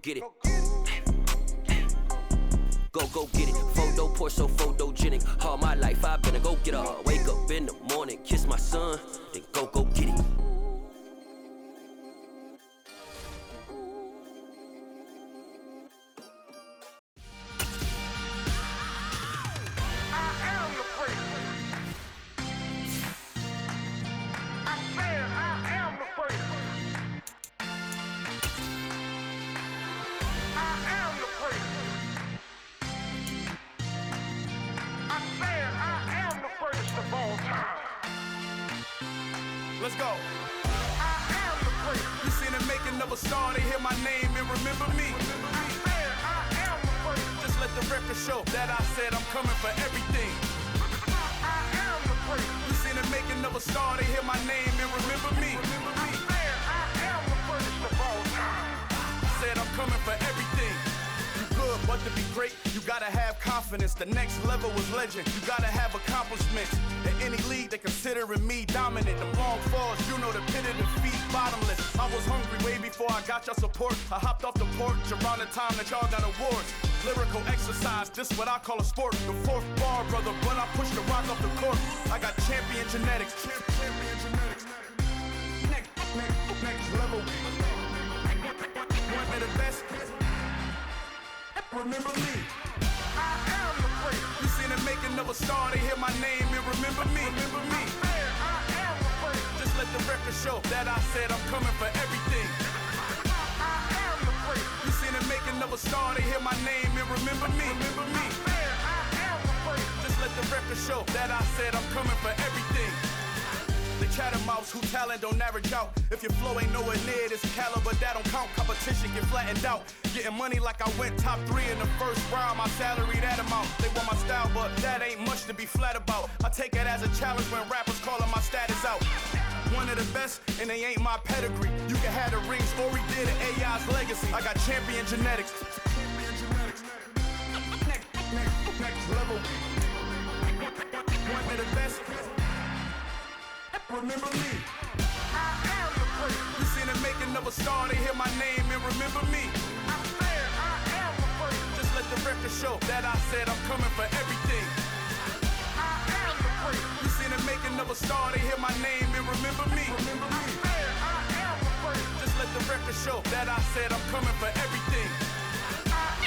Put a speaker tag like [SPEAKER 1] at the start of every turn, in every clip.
[SPEAKER 1] Get it. Go get it. Photo poor, so photogenic. All my life I've been a go getter. Wake up in the morning, kiss my son, then go get it.
[SPEAKER 2] Let's go. I am the great. You seen the making of a star, they hear my name and remember me. I am the great. Just let the record show that I said I'm coming for everything. I am the great. You seen the making of a star, they hear my name and remember me. I am the greatest of all time. Said I'm coming for everything. You good, but to be great, you gotta have confidence. The next level was legend. You gotta have accomplishments. In any league, they considering me dominant. The long falls, you know the pit of defeat, bottomless. I was hungry way before I got your support. I hopped off the porch around the time that y'all got awards. Lyrical exercise, this what I call a sport. The fourth bar, brother, but I pushed the rock off the court. I got champion genetics. Champion genetics. Next level. One of the best. Remember me. I am the great. You seen the making of a star, they hear my name and remember me. Remember me. I am the great. Just let the record show that I said I'm coming for everything. I am the great. You seen the making of a star, they hear my name and remember me. Remember me. I am the great. Just let the record show that I said I'm coming for everything. The chattermouths who talent don't average out. If your flow ain't nowhere near this caliber, that don't count. Competition get flattened out. Getting money like I went top 3 in the first round. My salary that amount. They want my style, but that ain't much to be flat about. I take it as a challenge when rappers calling my status out. One of the best, and they ain't my pedigree. You can have the rings, or he did an AI's legacy. I got champion genetics. Champion genetics. Next level. One of the best. Remember me. I am the great. You seen the making of a star, they hear my name and remember me. I am the great. Just let the record show that I said I'm coming for everything. I am the great. You seen the making of a star, they hear my name and remember me. Remember me. I am the great. Just let the record show that I said I'm coming for everything. I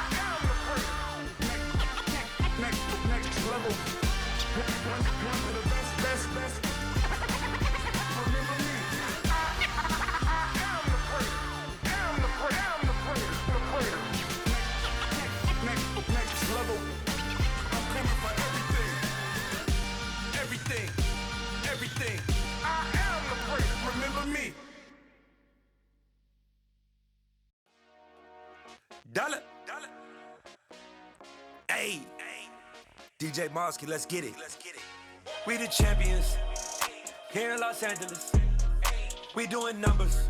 [SPEAKER 2] am the great. Next level. One of the best. Remember me. I am the great. Am the great. Next level. I'm coming for everything. I am the great. Remember me.
[SPEAKER 3] Dollar. Hey. DJ Mosky, let's get it. We the champions here in Los Angeles. We doing numbers.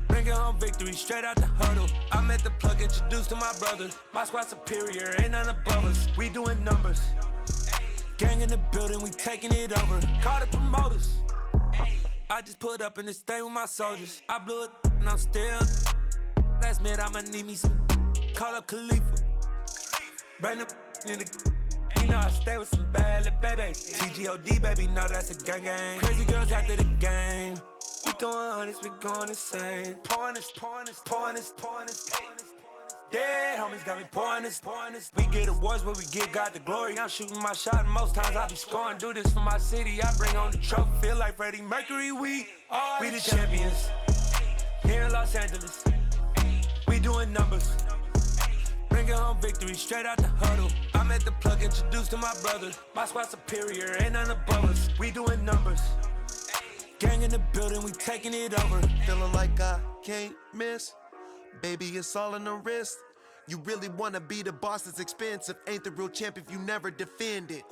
[SPEAKER 3] Bringing home victory straight out the huddle. I met the plug, introduced to my brother. My squad superior, ain't none above us. We doing numbers. Gang in the building, we taking it over. Call the promoters. I just put up in this thing with my soldiers. I blew it and I'm still. Last minute I'ma need me some. Call up Khalifa. Bring the in the. You know I stay with some bad little baby. TGOD, baby, know that's a gang. Crazy girls after the game. We throwing hundreds, we going insane. Pouring this. Dead homies got me pouring this. We get awards, but we give God the glory. I'm shooting my shot, and most times I be scoring. Do this for my city, I bring on the trophy. Feel like Freddie Mercury, we the champions here in Los Angeles. We doing numbers. Bringing home victory straight out the huddle. I met the plug, introduced to my brother. My squad superior, ain't none above us. We doing numbers. Gang in the building, we taking it over.
[SPEAKER 4] Feeling like I can't miss. Baby, it's all in the wrist. You really wanna be the boss, it's expensive. Ain't the real champ if you never defend it.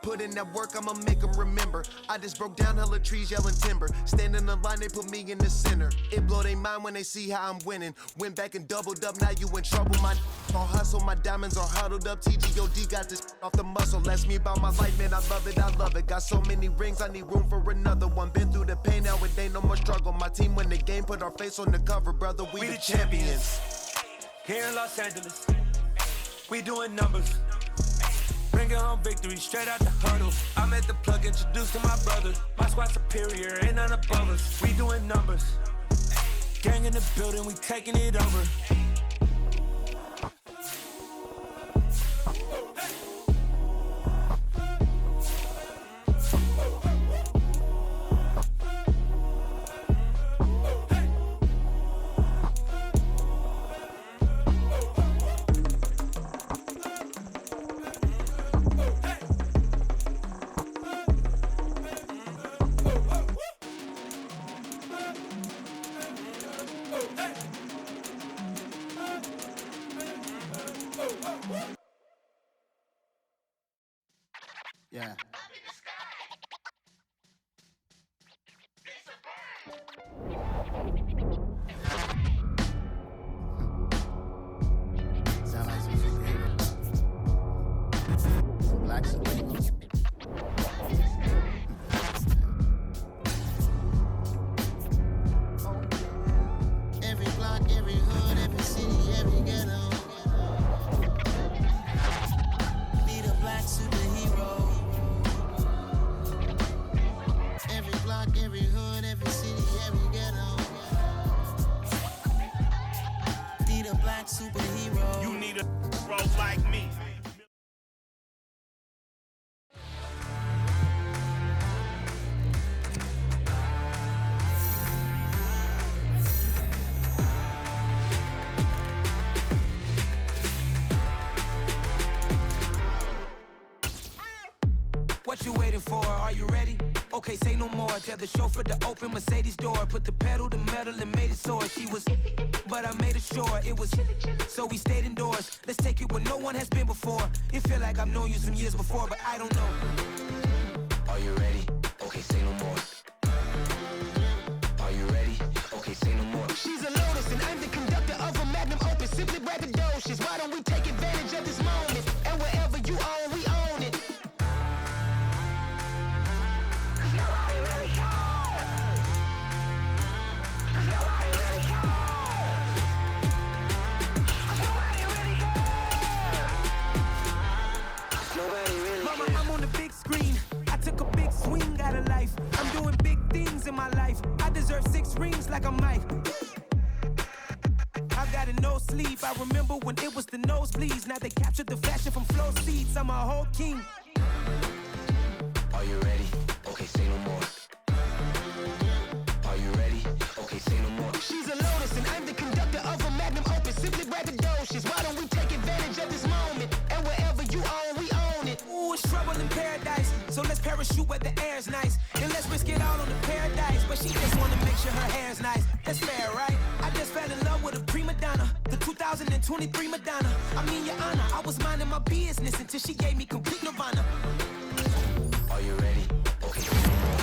[SPEAKER 4] Put in that work, I'ma make them remember. I just broke down hella trees, yelling timber. Stand in the line, they put me in the center. It blow their mind when they see how I'm winning. Went back and doubled up, now you in trouble. My all hustle, my diamonds are huddled up. TGOD got this off the muscle. Ask me about my life, man, I love it, I love it. Got so many rings, I need room for another one. Been through the pain, now it ain't no more struggle. My team win the game, put our face on the cover, brother, we the champions.
[SPEAKER 3] Here in Los Angeles, we doing numbers. Bringing home victory straight out the huddle. I'm at the plug, introduced to my brother. My squad superior, ain't none above us. We doing numbers. Gang in the building, we taking it over.
[SPEAKER 5] Yeah. Sound like some superhero. Black superhero. Every block, every hood, every city, every ghetto. Need a black superhero. Every block, every hood, every city, every ghetto. Need a black superhero.
[SPEAKER 2] You need a bro like me.
[SPEAKER 3] What you waiting for? Are you ready? Okay, say no more. Tell the chauffeur to open Mercedes door. Put the pedal to metal and made it soar. She was, but I made it sure it was. So we stayed indoors. Let's take it where no one has been before. It feel like I've known you some years before, but I don't know. Are you ready? Okay, say no more. Are you ready? Okay, say no more.
[SPEAKER 6] She's a lotus and I'm the conductor of a magnum opus. Simply braggadocious. Why don't we take advantage of this moment? And wherever you own, we own it.
[SPEAKER 3] Mama, I'm on the big screen. I took a big swing out of life. I'm doing big things in my life. I deserve 6 rings like a Mike. I've got a no sleep. I remember when it was the nosebleeds. Now they captured the fashion from flow seats. I'm a whole king. Are you ready? Okay, say no more. Are you ready? Okay, say no more.
[SPEAKER 6] She's a lotus and I'm the conductor of a magnum opus. Simply braggadocious. Why don't we take advantage of this moment? And wherever you own, we own it.
[SPEAKER 3] Ooh, it's trouble in paradise. So let's parachute where the air's nice. And let's risk it all on the paradise. But she just wanna make sure her hair's nice. That's fair, right? I just fell in love with a prima donna. The 2023 Madonna. I mean, your honor, I was minding my business until she gave me complete nirvana. Are you ready? Okay, say no more.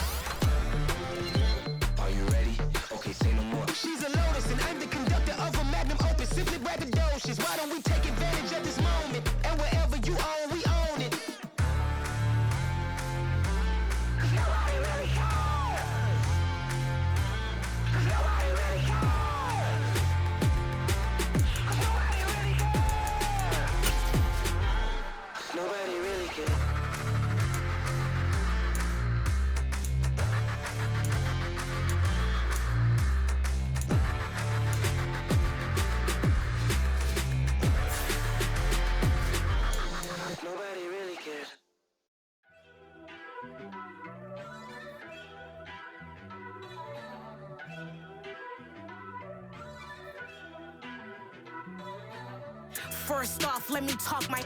[SPEAKER 3] Are you ready? Okay, say no more.
[SPEAKER 6] She's a lotus and I'm the conductor of a magnum opus. Simply braggadocious. Why don't we take advantage of this moment? And wherever you own, we own it.
[SPEAKER 3] Nobody really cares. Nobody really cares.
[SPEAKER 7] First off, let me talk my.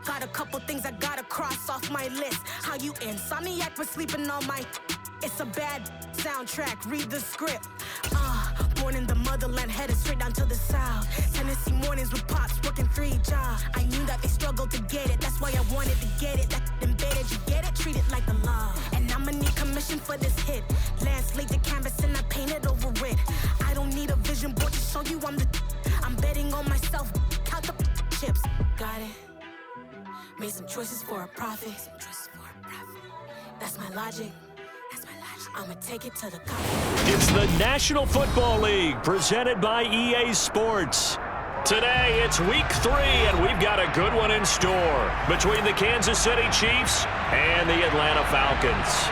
[SPEAKER 7] Got a couple things I gotta cross off my list. How you insomniac for sleeping on my. It's a bad soundtrack, read the script. Born in the motherland, headed straight down to the south. Tennessee mornings with pops, working 3 jobs. I knew that they struggled to get it, that's why I wanted to get it. That embedded, you get it? decided. Made some choices for a profit. That's my logic. I'ma take it to the top.
[SPEAKER 8] It's the National Football League presented by EA Sports. Today, it's week 3, and we've got a good one in store between the Kansas City Chiefs and the Atlanta Falcons.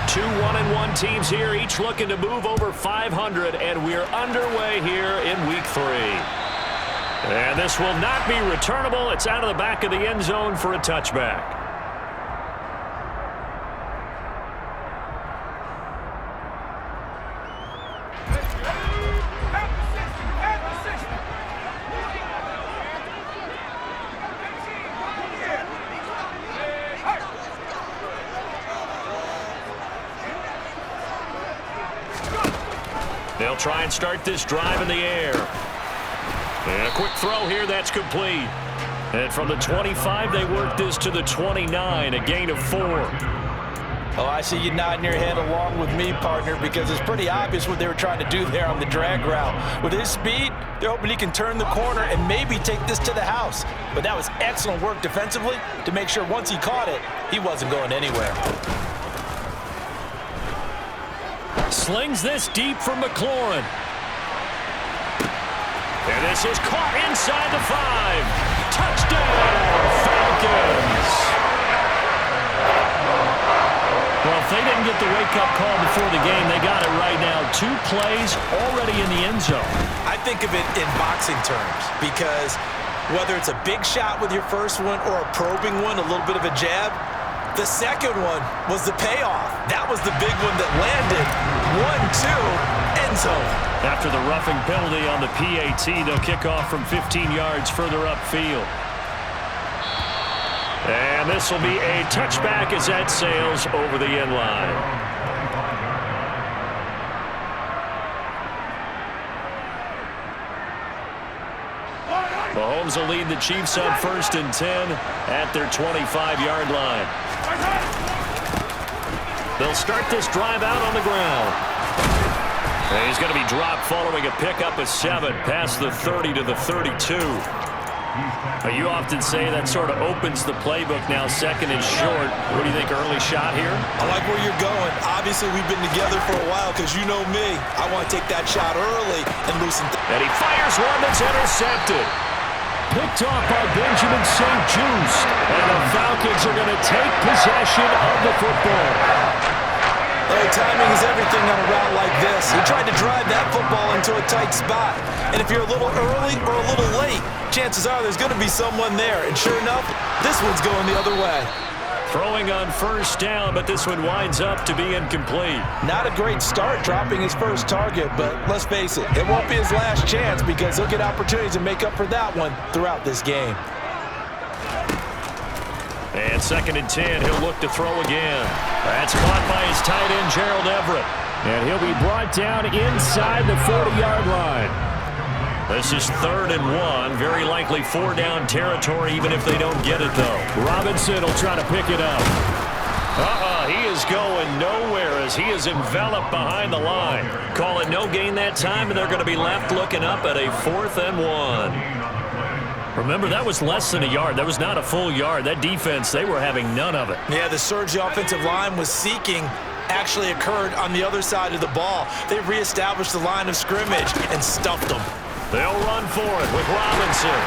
[SPEAKER 8] Two 1-1 teams here, each looking to move over 500, and we're underway here in week 3. And this will not be returnable. It's out of the back of the end zone for a touchback. They'll try and start this drive in the air. And a quick throw here, that's complete. And from the 25, they work this to the 29, a gain of 4.
[SPEAKER 9] Oh, I see you nodding your head along with me, partner, because it's pretty obvious what they were trying to do there on the drag route. With his speed, they're hoping he can turn the corner and maybe take this to the house. But that was excellent work defensively to make sure once he caught it, he wasn't going anywhere.
[SPEAKER 8] Slings this deep from McLaurin. And this is caught inside the 5. Touchdown, Falcons. Well, if they didn't get the wake-up call before the game, they got it right now. 2 plays already in the end zone.
[SPEAKER 9] I think of it in boxing terms because whether it's a big shot with your first one or a probing one, a little bit of a jab, the second one was the payoff. That was the big one that landed. 1-2, end zone.
[SPEAKER 8] After the roughing penalty on the PAT, they'll kick off from 15 yards further upfield. And this will be a touchback as that sails over the end line. Mahomes will lead the Chiefs on 1st and 10 at their 25-yard line. They'll start this drive out on the ground. And he's going to be dropped following a pickup of 7 past the 30 to the 32. You often say that sort of opens the playbook now, 2nd and short. What do you think, early shot here?
[SPEAKER 9] I like where you're going. Obviously, we've been together for a while because you know me. I want to take that shot early and loosen things.
[SPEAKER 8] And he fires one that's intercepted. Picked off by Benjamin St-Juste. And the Falcons are going to take possession of the football.
[SPEAKER 9] Oh, timing is everything on a route like this. He tried to drive that football into a tight spot. And if you're a little early or a little late, chances are there's going to be someone there. And sure enough, this one's going the other way.
[SPEAKER 8] Throwing on 1st down, but this one winds up to be incomplete.
[SPEAKER 9] Not a great start dropping his first target, but let's face it, it won't be his last chance because he'll get opportunities to make up for that one throughout this game.
[SPEAKER 8] And 2nd and 10, he'll look to throw again. That's caught by his tight end, Gerald Everett. And he'll be brought down inside the 40-yard line. This is 3rd and 1. Very likely 4-down territory, even if they don't get it, though. Robinson will try to pick it up. He is going nowhere as he is enveloped behind the line. Call it no gain that time, and they're going to be left looking up at a 4th and 1. Remember, that was less than a yard. That was not a full yard. That defense, they were having none of it.
[SPEAKER 9] Yeah, the surge the offensive line was seeking actually occurred on the other side of the ball. They reestablished the line of scrimmage and stuffed them.
[SPEAKER 8] They'll run for it with Robinson.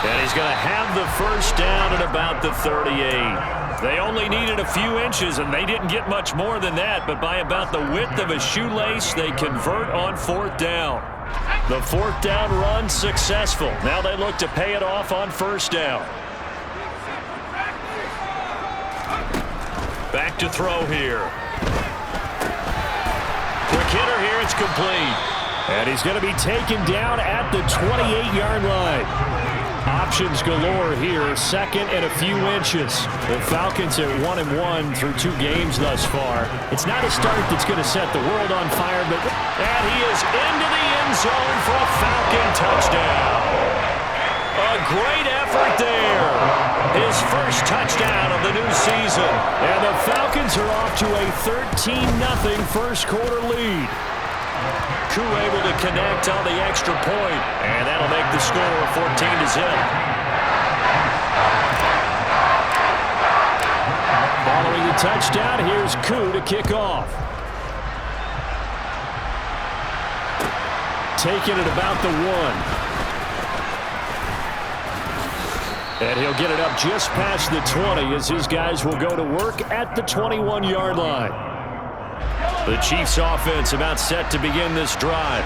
[SPEAKER 8] And he's going to have the 1st down at about the 38. They only needed a few inches, and they didn't get much more than that. But by about the width of a shoelace, they convert on 4th down. The 4th down run successful. Now they look to pay it off on 1st down. Back to throw here. Quick hitter here, it's complete. And he's going to be taken down at the 28-yard line. Options galore here, 2nd and a few inches. The Falcons at 1-1 through 2 games thus far. It's not a start that's going to set the world on fire, but and he is into the end zone for a Falcon touchdown. A great effort there. His first touchdown of the new season. And the Falcons are off to a 13-0 first quarter lead. Koo able to connect on the extra point, and that'll make the score 14-0. Following the touchdown, here's Koo to kick off. Taking it about the 1. And he'll get it up just past the 20 as his guys will go to work at the 21-yard line. The Chiefs offense about set to begin this drive.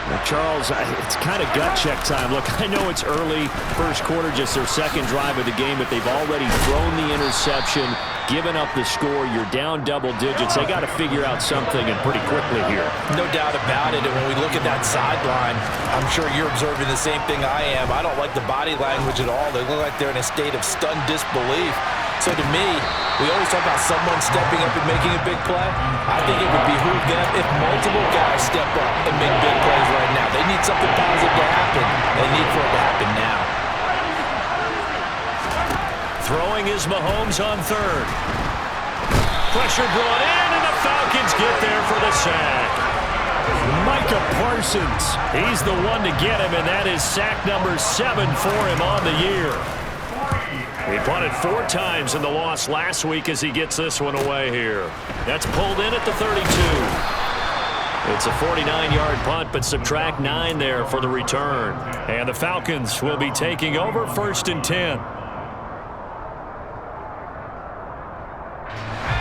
[SPEAKER 8] Now, Charles, it's kind of gut check time. Look, I know it's early, first quarter, just their second drive of the game, but they've already thrown the interception, given up the score. You're down double digits. They got to figure out something, and pretty quickly here. No doubt about it. And when we look at that sideline, I'm sure you're observing the same thing I am. I don't like the body language at all. They look like they're in a state of stunned disbelief. So to me, we always talk about someone stepping up and making a big play. I think it would behoove them if multiple guys step up and make big plays right now. They need something positive to happen. They need for it to happen now. Throwing is Mahomes on third. Pressure brought in, and the Falcons get there for the sack. Micah Parsons, he's the one to get him, and that is sack number 7 for him on the year. He punted 4 times in the loss last week as he gets this one away here. That's pulled in at the 32. It's a 49-yard punt, but subtract 9 there for the return. And the Falcons will be taking over 1st and 10.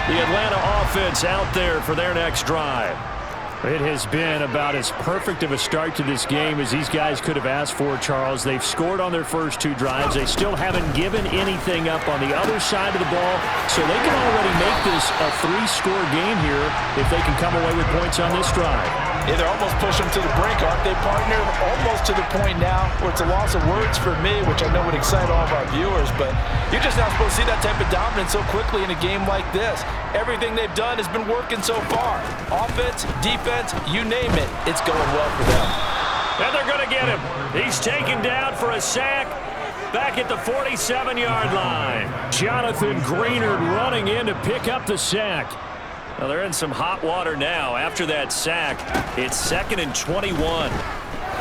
[SPEAKER 8] The Atlanta offense out there for their next drive. It has been about as perfect of a start to this game as these guys could have asked for, Charles. They've scored on their first 2 drives. They still haven't given anything up on the other side of the ball, so they can already make this a 3-score game here if they can come away with points on this drive. Yeah, they're almost pushing them to the brink, aren't they, partner? Almost to the point now where it's a loss of words for me, which I know would excite all of our viewers, but you're just not supposed to see that type of dominance so quickly in a game like this. Everything they've done has been working so far. Offense, defense, you name it, it's going well for them. And they're going to get him. He's taken down for a sack back at the 47-yard line. Jonathan Greenard running in to pick up the sack. Well, they're in some hot water now. After that sack, it's 2nd and 21.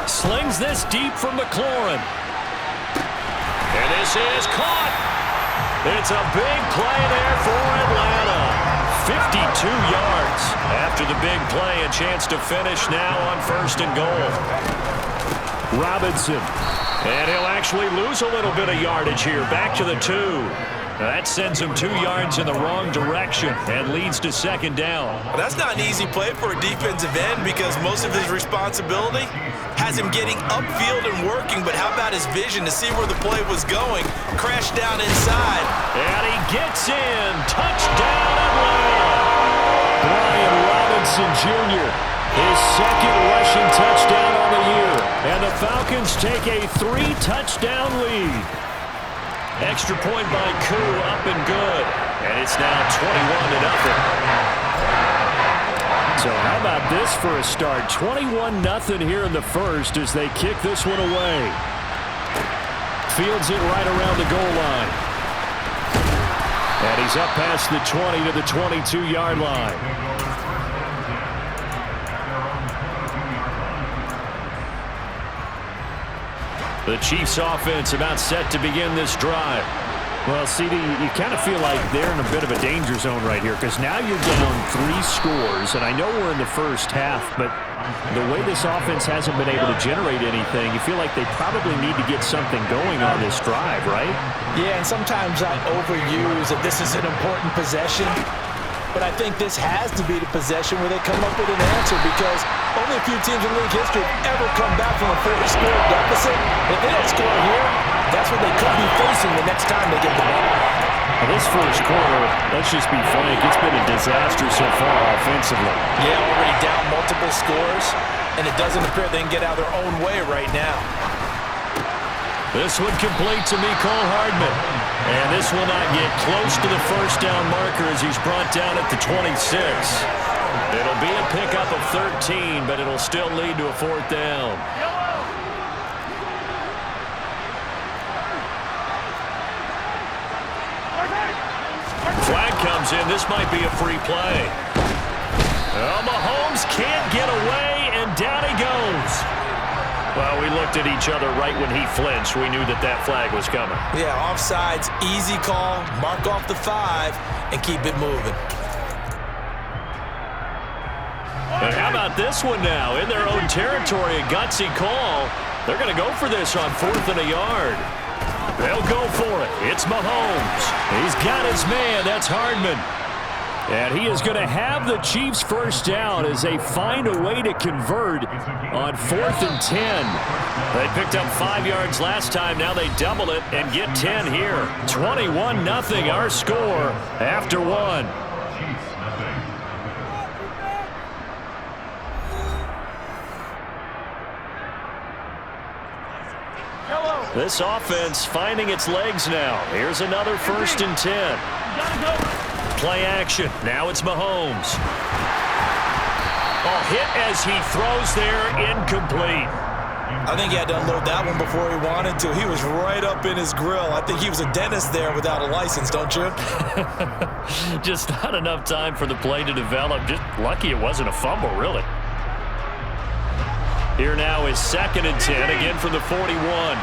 [SPEAKER 8] Slings this deep from McLaurin. And this is caught. It's a big play there for Atlanta. 52 yards after the big play. A chance to finish now on 1st and goal. Robinson. And he'll actually lose a little bit of yardage here. Back to the 2. That sends him 2 yards in the wrong direction and leads to 2nd down.
[SPEAKER 9] That's not an easy play for a defensive end because most of his responsibility has him getting upfield and working, but how about his vision to see where the play was going? Crashed down inside.
[SPEAKER 8] And he gets in. Touchdown Atlanta. Brian Robinson Jr., his 2nd rushing touchdown on the year. And the Falcons take a 3-touchdown lead. Extra point by Koo, up and good. And it's now 21-0. So how about this for a start? 21-0 here in the first as they kick this one away. Fields it right around the goal line. And he's up past the 20 to the 22-yard line. The Chiefs offense about set to begin this drive. Well, CD, you kind of feel like they're in a bit of a danger zone right here because now you're down 3 scores, and I know we're in the first half, but the way this offense hasn't been able to generate anything, you feel like they probably need to get something going on this drive, right?
[SPEAKER 9] Yeah, and sometimes I overuse that this is an important possession, but I think this has to be the possession where they come up with an answer because only a few teams in league history have ever come back from a 40-score deficit. If they don't score here, that's what they could be facing the next time they get the ball.
[SPEAKER 8] Well, this first quarter, let's just be frank, it's been a disaster so far offensively.
[SPEAKER 9] Yeah, already down multiple scores, and it doesn't appear they can get out of their own way right now.
[SPEAKER 8] This one complete to Mecole Hardman. And this will not get close to the first down marker as he's brought down at the 26. It'll be a pickup of 13, but it'll still lead to a 4th down. Flag comes in. This might be a free play. Mahomes can't get away, and down he goes. Well, we looked at each other right when he flinched. We knew that that flag was coming.
[SPEAKER 9] Yeah, offsides, easy call. Mark off the 5 and keep it moving.
[SPEAKER 8] And how about this one now? In their own territory, a gutsy call. They're going to go for this on 4th and a yard. They'll go for it. It's Mahomes. He's got his man. That's Hardman. And he is going to have the Chiefs first down as they find a way to convert on 4th and 10. They picked up 5 yards last time. Now they double it and get 10 here. 21-0 our score after 1. This offense finding its legs now. Here's another 1st and 10. Play action. Now it's Mahomes. Oh, hit as he throws there, incomplete.
[SPEAKER 9] I think he had to unload that one before he wanted to. He was right up in his grill. I think he was a dentist there without a license, don't you?
[SPEAKER 8] Just not enough time for the play to develop. Just lucky it wasn't a fumble, really. Here now is 2nd and 10, again from the 41.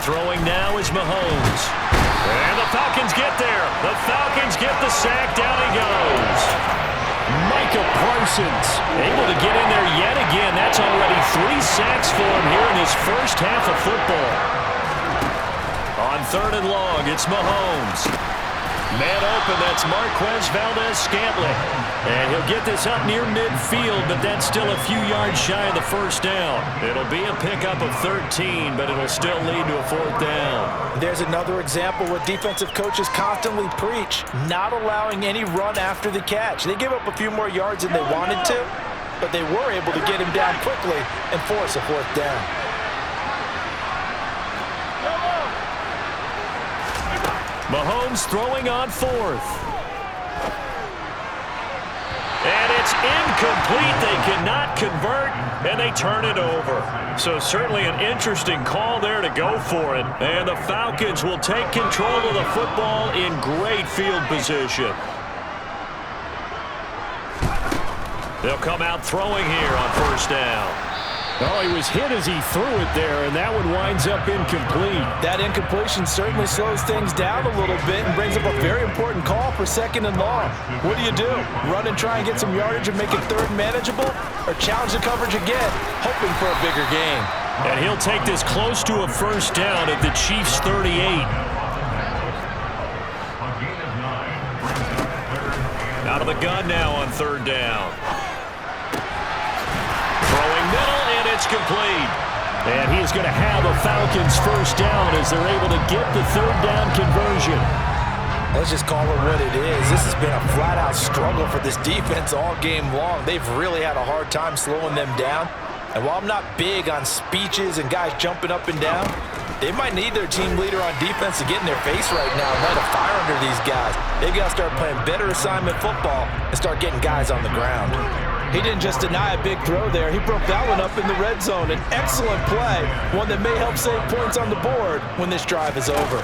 [SPEAKER 8] Throwing now is Mahomes. And the Falcons get there. The Falcons get the sack. Down he goes. Micah Parsons able to get in there yet again. That's already 3 sacks for him here in his first half of football. On 3rd and long, it's Mahomes. Man open, that's Marquez Valdez-Scantling. And he'll get this up near midfield, but that's still a few yards shy of the first down. It'll be a pickup of 13, but it'll still lead to a 4th down.
[SPEAKER 9] There's another example where defensive coaches constantly preach, not allowing any run after the catch. They give up a few more yards than they wanted to, but they were able to get him down quickly and force a 4th down.
[SPEAKER 8] Mahomes throwing on 4th. And it's incomplete. They cannot convert, and they turn it over. So certainly an interesting call there to go for it. And the Falcons will take control of the football in great field position. They'll come out throwing here on 1st down. Oh, he was hit as he threw it there, and that one winds up incomplete.
[SPEAKER 9] That incompletion certainly slows things down a little bit and brings up a very important call for 2nd and long. What do? Run and try and get some yardage and make it 3rd manageable, or challenge the coverage again, hoping for a bigger gain?
[SPEAKER 8] And he'll take this close to a 1st down at the Chiefs' 38. Out of the gun now on 3rd down. Throwing middle, and it's complete. And he is going to have a Falcons 1st down as they're able to get the 3rd down conversion.
[SPEAKER 9] Let's just call it what it is. This has been a flat-out struggle for this defense all game long. They've really had a hard time slowing them down. And while I'm not big on speeches and guys jumping up and down, they might need their team leader on defense to get in their face right now and light a fire under these guys. They've got to start playing better assignment football and start getting guys on the ground. He didn't just deny a big throw there. He broke that one up in the red zone. An excellent play, one that may help save points on the board when this drive is over.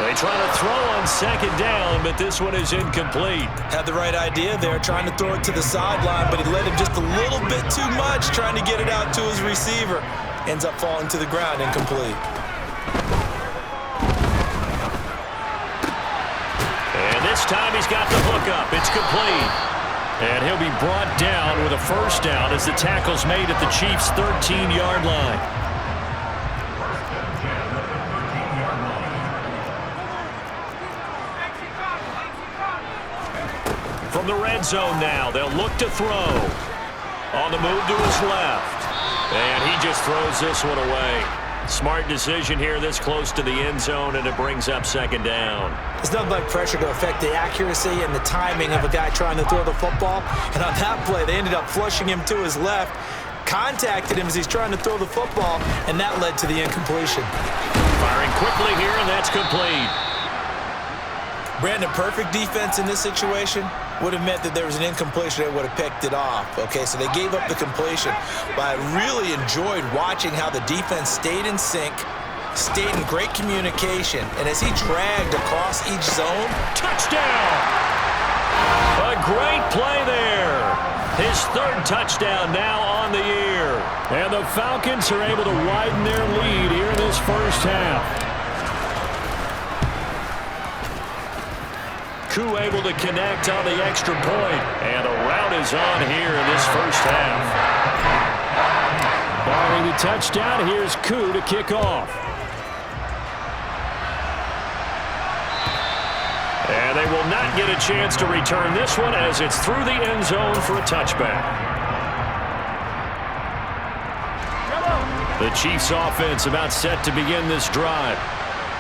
[SPEAKER 8] They try to throw on 2nd down, but this one is incomplete.
[SPEAKER 9] Had the right idea there, trying to throw it to the sideline, but he let him just a little bit too much, trying to get it out to his receiver. Ends up falling to the ground, incomplete.
[SPEAKER 8] This time he's got the hook up. It's complete. And he'll be brought down with a 1st down as the tackle's made at the Chiefs' 13-yard line. From the red zone now, they'll look to throw. On the move to his left. And he just throws this one away. Smart decision here this close to the end zone, and it brings up 2nd down.
[SPEAKER 9] There's nothing like pressure to affect the accuracy and the timing of a guy trying to throw the football. And on that play, they ended up flushing him to his left, contacted him as he's trying to throw the football, and that led to the incompletion.
[SPEAKER 8] Firing quickly here, and that's complete.
[SPEAKER 9] Brandon, perfect defense in this situation. would have meant that there was an incompletion. They would have picked it off. Okay, so they gave up the completion. But I really enjoyed watching how the defense stayed in sync, stayed in great communication, and as he dragged across each zone.
[SPEAKER 8] Touchdown! A great play there. His third touchdown now on the year. And the Falcons are able to widen their lead here in this first half. Koo able to connect on the extra point. And a rout is on here in this first half. Following the touchdown, here's Koo to kick off. And they will not get a chance to return this one as it's through the end zone for a touchback. The Chiefs offense about set to begin this drive.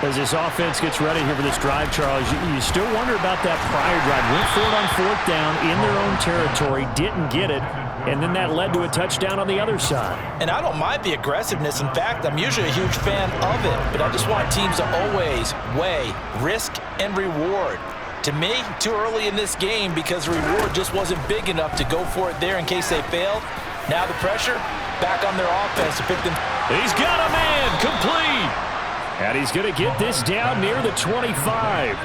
[SPEAKER 10] As this offense gets ready here for this drive, Charles, you still wonder about that prior drive. Went for it on fourth down in their own territory, didn't get it, and then that led to a touchdown on the other side.
[SPEAKER 9] And I don't mind the aggressiveness. In fact, I'm usually a huge fan of it, but I just want teams to always weigh risk and reward. To me, too early in this game because the reward just wasn't big enough to go for it there in case they failed. Now the pressure back on their offense to pick them.
[SPEAKER 8] He's got a man complete. And he's going to get this down near the 25.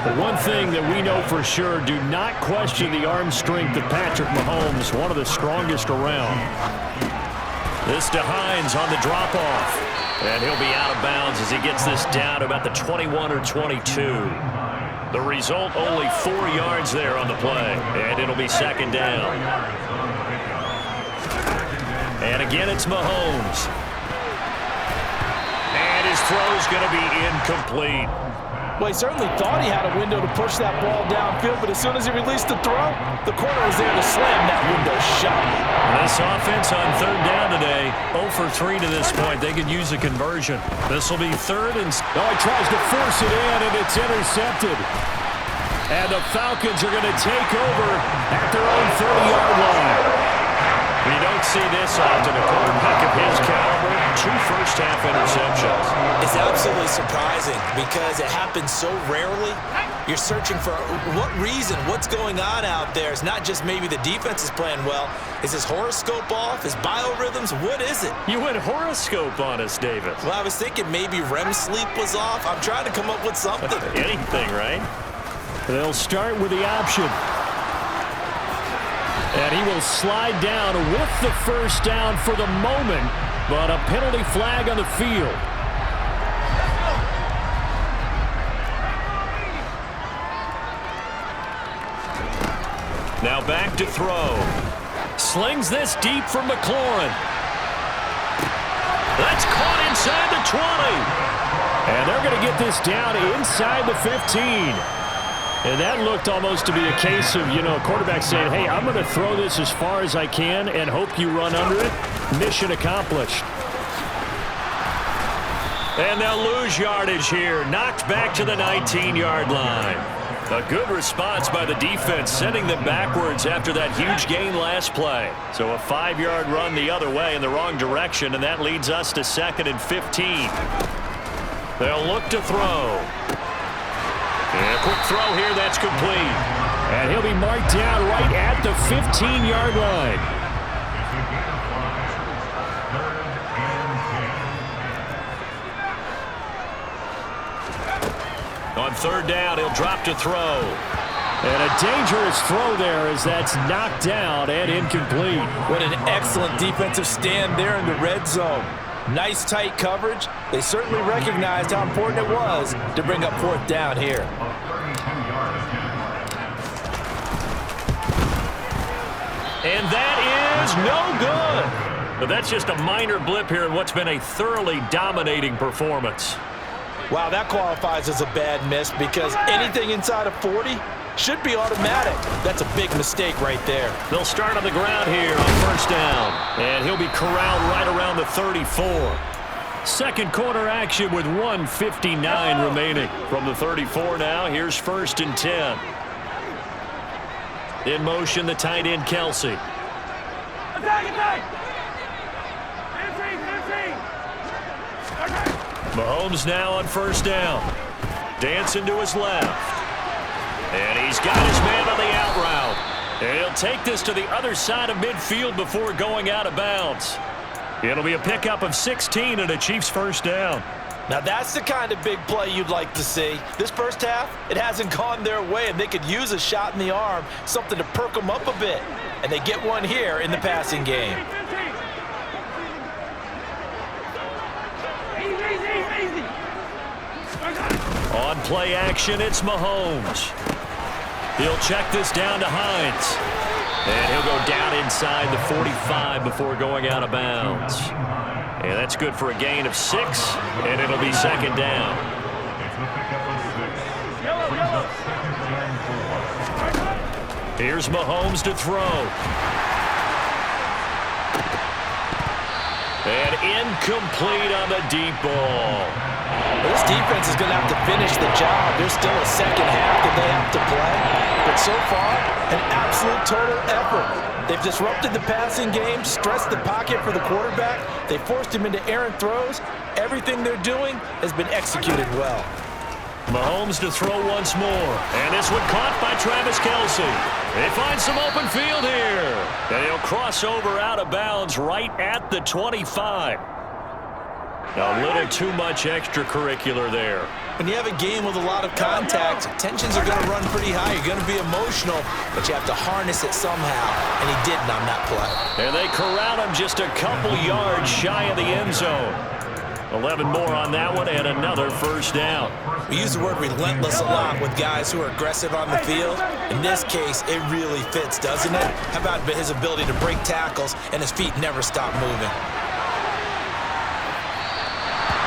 [SPEAKER 8] The one thing that we know for sure, do not question the arm strength of Patrick Mahomes, one of the strongest around. This to Hines on the drop-off. And he'll be out of bounds as he gets this down to about the 21 or 22. The result, only 4 yards there on the play. And it'll be second down. And again, it's Mahomes. And his throw's going to be incomplete.
[SPEAKER 9] Well, he certainly thought he had a window to push that ball downfield, but as soon as he released the throw, the corner was there to slam that window shut.
[SPEAKER 8] This offense on third down today, 0 for 3 to this point. They could use a conversion. This will be third and...
[SPEAKER 10] Oh, he tries to force it in, and it's intercepted.
[SPEAKER 8] And the Falcons are going to take over at their own 30-yard line. We don't see this often. A quarterback of his caliber, 2 first-half interceptions.
[SPEAKER 9] It's absolutely surprising because it happens so rarely. You're searching for what reason, what's going on out there. It's not just maybe the defense is playing well. Is his horoscope off? His biorhythms? What is it?
[SPEAKER 8] You went horoscope on us, David.
[SPEAKER 9] Well, I was thinking maybe REM sleep was off. I'm trying to come up with something.
[SPEAKER 8] Anything, right?
[SPEAKER 10] They'll start with the option. And he will slide down with the first down for the moment, but a penalty flag on the field.
[SPEAKER 8] Now back to throw. Slings this deep for McLaurin. That's caught inside the 20.
[SPEAKER 10] And they're going to get this down inside the 15. And that looked almost to be a case of, a quarterback saying, hey, I'm going to throw this as far as I can and hope you run under it. Mission accomplished.
[SPEAKER 8] And they'll lose yardage here. Knocked back to the 19-yard line. A good response by the defense, sending them backwards after that huge gain last play. So a 5-yard run the other way in the wrong direction, and that leads us to 2nd and 15. They'll look to throw. And a quick throw here, that's complete.
[SPEAKER 10] And he'll be marked down right at the 15-yard line.
[SPEAKER 8] On third down, he'll drop to throw.
[SPEAKER 10] And a dangerous throw there as that's knocked down and incomplete.
[SPEAKER 9] What an excellent defensive stand there in the red zone. Nice tight coverage. They certainly recognized how important it was to bring up fourth down here.
[SPEAKER 8] And that is no good. But that's just a minor blip here in what's been a thoroughly dominating performance.
[SPEAKER 9] Wow, that qualifies as a bad miss because anything inside of 40 should be automatic. That's a big mistake right there.
[SPEAKER 8] They'll start on the ground here on first down. And he'll be corralled right around the 34. Second quarter action with 1:59 remaining. From the 34 now, here's 1st and 10. In motion, the tight end, Kelsey. Mahomes now on first down. Dancing to his left. And he's got his man on the out route. And he'll take this to the other side of midfield before going out of bounds. It'll be a pickup of 16 and a Chiefs first down.
[SPEAKER 9] Now that's the kind of big play you'd like to see. This first half, it hasn't gone their way, and they could use a shot in the arm, something to perk them up a bit. And they get one here in the passing game.
[SPEAKER 8] On play action, it's Mahomes. He'll check this down to Hines. And he'll go down inside the 45 before going out of bounds. And that's good for a gain of 6, and it'll be second down. Here's Mahomes to throw. And incomplete on the deep ball.
[SPEAKER 9] This defense is going to have to finish the job. There's still a second half that they have to play. But so far, an absolute total effort. They've disrupted the passing game, stressed the pocket for the quarterback. They forced him into errant throws. Everything they're doing has been executed well.
[SPEAKER 8] Mahomes to throw once more. And this one caught by Travis Kelce. They find some open field here. And he'll cross over out of bounds right at the 25. A little too much extracurricular there.
[SPEAKER 9] When you have a game with a lot of contact, tensions are going to run pretty high. You're going to be emotional, but you have to harness it somehow, and he didn't on that play.
[SPEAKER 8] And they corral him just a couple yards shy of the end zone. 11 more on that one, and another first down.
[SPEAKER 9] We use the word relentless a lot with guys who are aggressive on the field. In this case, it really fits, doesn't it? How about his ability to break tackles, and his feet never stop moving.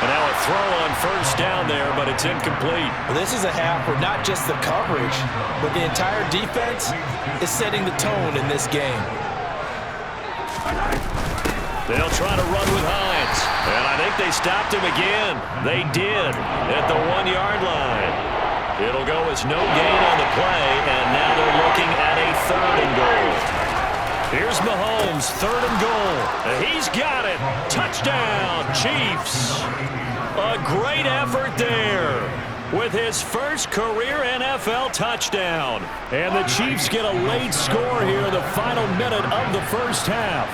[SPEAKER 8] And now a throw on first down there, but it's incomplete.
[SPEAKER 9] Well, this is a half where not just the coverage, but the entire defense is setting the tone in this game.
[SPEAKER 8] They'll try to run with Hines. And I think they stopped him again. They did at the 1-yard line. It'll go as no gain on the play, and now they're looking at a 3rd and goal. Here's Mahomes, 3rd and goal. And he's got it. Touchdown, Chiefs. A great effort there with his first career NFL touchdown. And the Chiefs get a late score here in the final minute of the first half.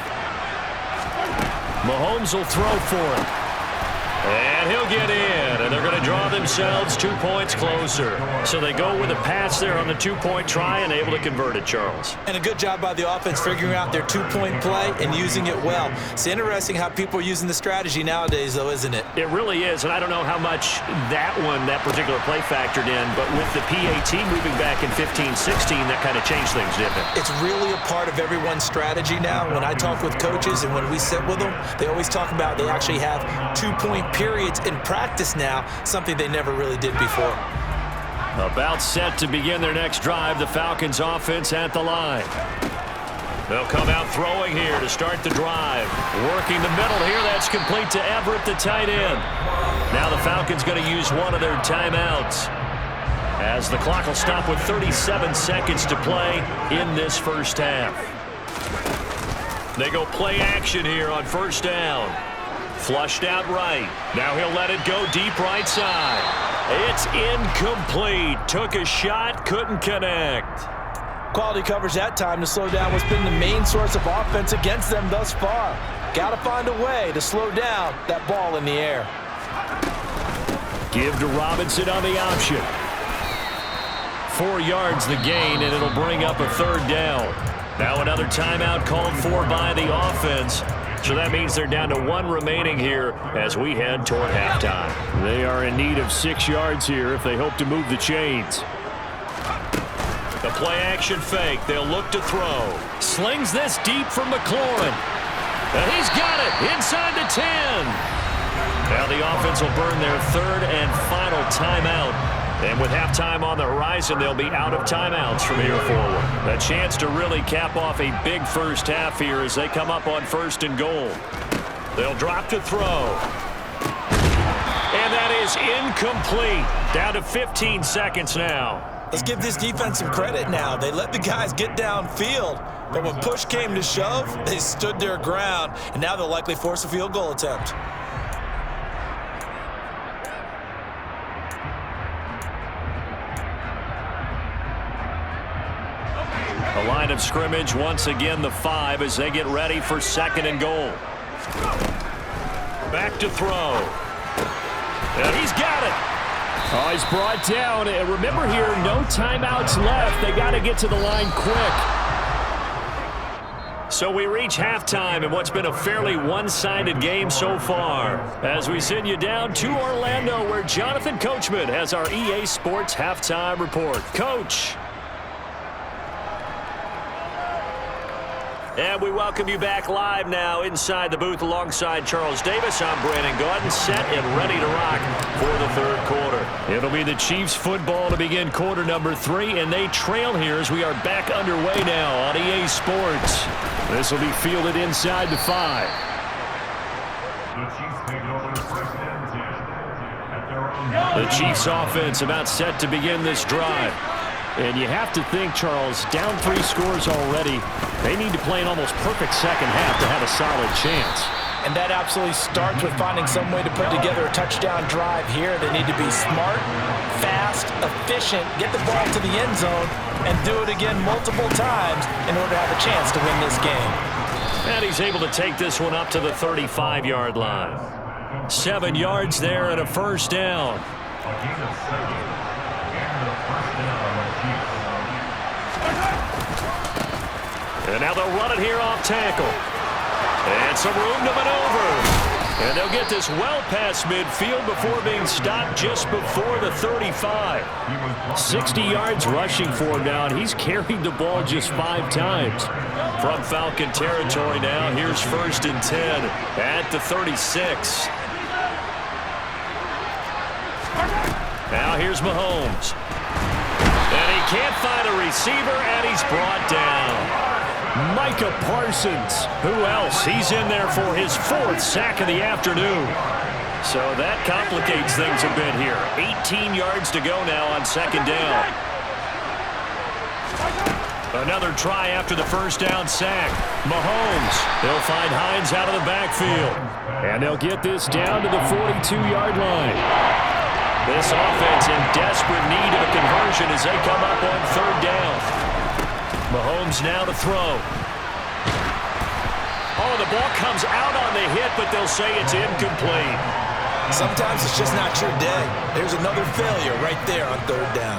[SPEAKER 8] Mahomes will throw for it. And he'll get in, and they're going to draw themselves 2 points closer. So they go with a pass there on the 2-point try and able to convert it, Charles.
[SPEAKER 9] And a good job by the offense figuring out their 2-point play and using it well. It's interesting how people are using the strategy nowadays, though, isn't it?
[SPEAKER 8] It really is, and I don't know how much that particular play factored in, but with the PAT moving back in 15-16, that kind of changed things, didn't it?
[SPEAKER 9] It's really a part of everyone's strategy now. When I talk with coaches and when we sit with them, they always talk about they actually have 2-point periods in practice now, something they never really did before.
[SPEAKER 8] About set to begin their next drive, the Falcons offense at the line. They'll come out throwing here to start the drive. Working the middle here, that's complete to Everett, the tight end. Now the Falcons going to use one of their timeouts, as the clock will stop with 37 seconds to play in this first half. They go play action here on first down. Flushed out right. Now he'll let it go deep right side. It's incomplete. Took a shot, couldn't connect.
[SPEAKER 9] Quality coverage that time to slow down what's been the main source of offense against them thus far. Got to find a way to slow down that ball in the air.
[SPEAKER 8] Give to Robinson on the option. 4 yards the gain, and it'll bring up a 3rd down. Now another timeout called for by the offense. So that means they're down to 1 remaining here as we head toward halftime. They are in need of 6 yards here if they hope to move the chains. The play action fake. They'll look to throw. Slings this deep from McLaurin. And he's got it inside the 10. Now the offense will burn their 3rd and final timeout. And with halftime on the horizon, they'll be out of timeouts from here forward. A chance to really cap off a big first half here as they come up on 1st and goal. They'll drop to throw. And that is incomplete. Down to 15 seconds now.
[SPEAKER 9] Let's give this defense some credit now. They let the guys get downfield, but when push came to shove, they stood their ground, and now they'll likely force a field goal attempt.
[SPEAKER 8] Line of scrimmage, once again, the 5 as they get ready for 2nd and goal. Back to throw. And he's got it.
[SPEAKER 10] Oh, he's brought down. And remember here, no timeouts left. They got to get to the line quick.
[SPEAKER 8] So we reach halftime in what's been a fairly one-sided game so far. As we send you down to Orlando, where Jonathan Coachman has our EA Sports Halftime Report. Coach. And we welcome you back live now inside the booth alongside Charles Davis. I'm Brandon Gaudin, set and ready to rock for the 3rd quarter.
[SPEAKER 10] It'll be the Chiefs football to begin quarter number 3, and they trail here as we are back underway now on EA Sports. This will be fielded inside the 5. The Chiefs offense about set to begin this drive. And you have to think, Charles, down 3 scores already. They need to play an almost perfect second half to have a solid chance.
[SPEAKER 9] And that absolutely starts with finding some way to put together a touchdown drive here. They need to be smart, fast, efficient, get the ball to the end zone, and do it again multiple times in order to have a chance to win this game.
[SPEAKER 8] And he's able to take this one up to the 35-yard line. 7 yards there and a first down. And now they'll run it here off tackle. And some room to maneuver. And they'll get this well past midfield before being stopped just before the 35.
[SPEAKER 10] 60 yards rushing for him now, and he's carried the ball just 5 times.
[SPEAKER 8] From Falcon territory now, here's 1st and 10 at the 36. Now here's Mahomes. And he can't find a receiver, and he's brought down.
[SPEAKER 10] Micah Parsons. Who else? He's in there for his 4th sack of the afternoon.
[SPEAKER 8] So that complicates things a bit here. 18 yards to go now on 2nd down. Another try after the first down sack. Mahomes. They'll find Hines out of the backfield.
[SPEAKER 10] And they'll get this down to the 42-yard line.
[SPEAKER 8] This offense in desperate need of a conversion as they come up on 3rd down. Mahomes now to throw. Oh, the ball comes out on the hit, but they'll say it's incomplete.
[SPEAKER 9] Sometimes it's just not your day. There's another failure right there on 3rd down.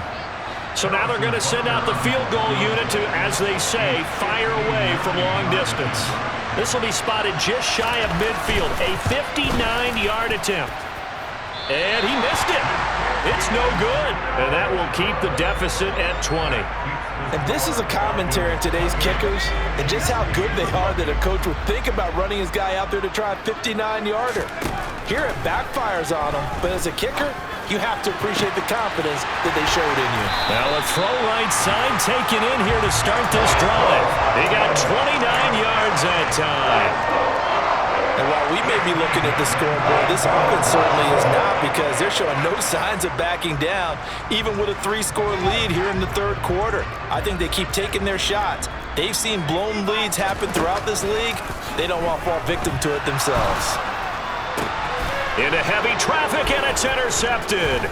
[SPEAKER 8] So now they're going to send out the field goal unit to, as they say, fire away from long distance. This will be spotted just shy of midfield, a 59-yard attempt. And he missed it. It's no good. And that will keep the deficit at 20.
[SPEAKER 9] And this is a commentary on today's kickers and just how good they are that a coach would think about running his guy out there to try a 59-yarder. Here it backfires on him, but as a kicker, you have to appreciate the confidence that they showed in you.
[SPEAKER 8] Now a throw right side taken in here to start this drive. They got 29 yards that time.
[SPEAKER 9] And while we may be looking at the scoreboard, this offense certainly is not, because they're showing no signs of backing down, even with a 3-score lead here in the 3rd quarter. I think they keep taking their shots. They've seen blown leads happen throughout this league. They don't want to fall victim to it themselves.
[SPEAKER 8] Into heavy traffic, and it's intercepted.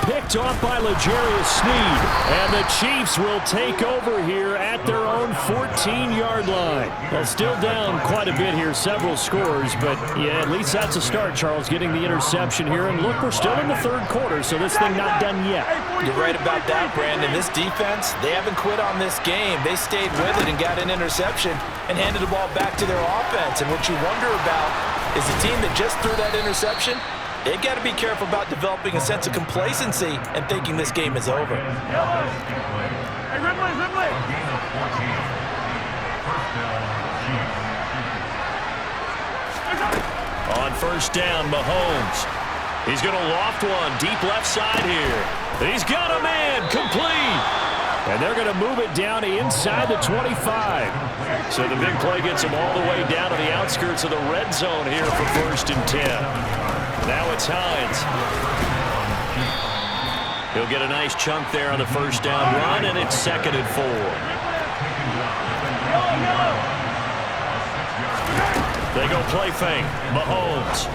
[SPEAKER 10] Picked off by L'Jarius Sneed. And the Chiefs will take over here at their own 14-yard line. Well, still down quite a bit here, several scores, but yeah, at least that's a start, Charles, getting the interception here. And look, we're still in the 3rd quarter, so this thing not done yet.
[SPEAKER 9] You're right about that, Brandon. This defense, they haven't quit on this game. They stayed with it and got an interception and handed the ball back to their offense. And what you wonder about is the team that just threw that interception, they've got to be careful about developing a sense of complacency and thinking this game is over.
[SPEAKER 2] Hey, Ripley!
[SPEAKER 8] On 1st down, Mahomes. He's going to loft one deep left side here. He's got a man, complete.
[SPEAKER 10] And they're going to move it down inside the 25.
[SPEAKER 8] So the big play gets him all the way down to the outskirts of the red zone here for 1st and 10. Now it's Hines. He'll get a nice chunk there on the 1st down run, and it's 2nd and 4. They go play fake. Mahomes.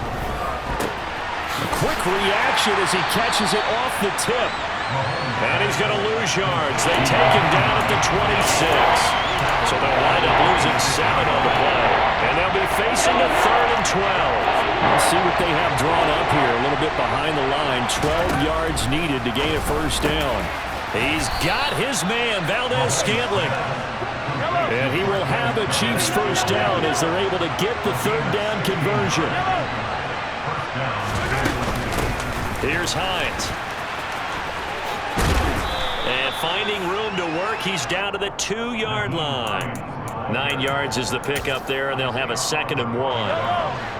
[SPEAKER 10] Quick reaction as he catches it off the tip.
[SPEAKER 8] And he's going to lose yards. They take him down at the 26. So they'll wind up losing 7 on the play. And they'll be facing a 3rd and 12. Let's see what they have drawn up here. A little bit behind the line. 12 yards needed to gain a first down. He's got his man, Valdez-Scantling. And he will have a Chiefs first down as they're able to get the 3rd down conversion. Here's Hines. And finding room to work, he's down to the 2-yard line. 9 yards is the pickup there, and they'll have a 2nd and 1.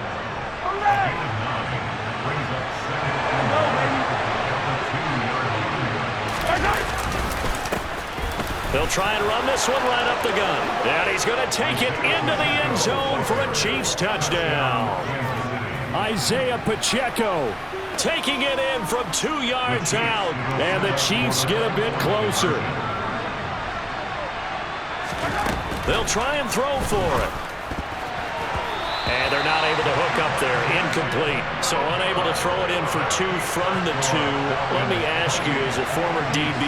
[SPEAKER 8] They'll try and run this one right up the gun. And he's going to take it into the end zone for a Chiefs touchdown. Isaiah Pacheco taking it in from 2 yards out. And the Chiefs get a bit closer. They'll try and throw for it. And they're not able to hook up there. Incomplete. So unable to throw it in for 2 from the 2. Let me ask you, as a former DB,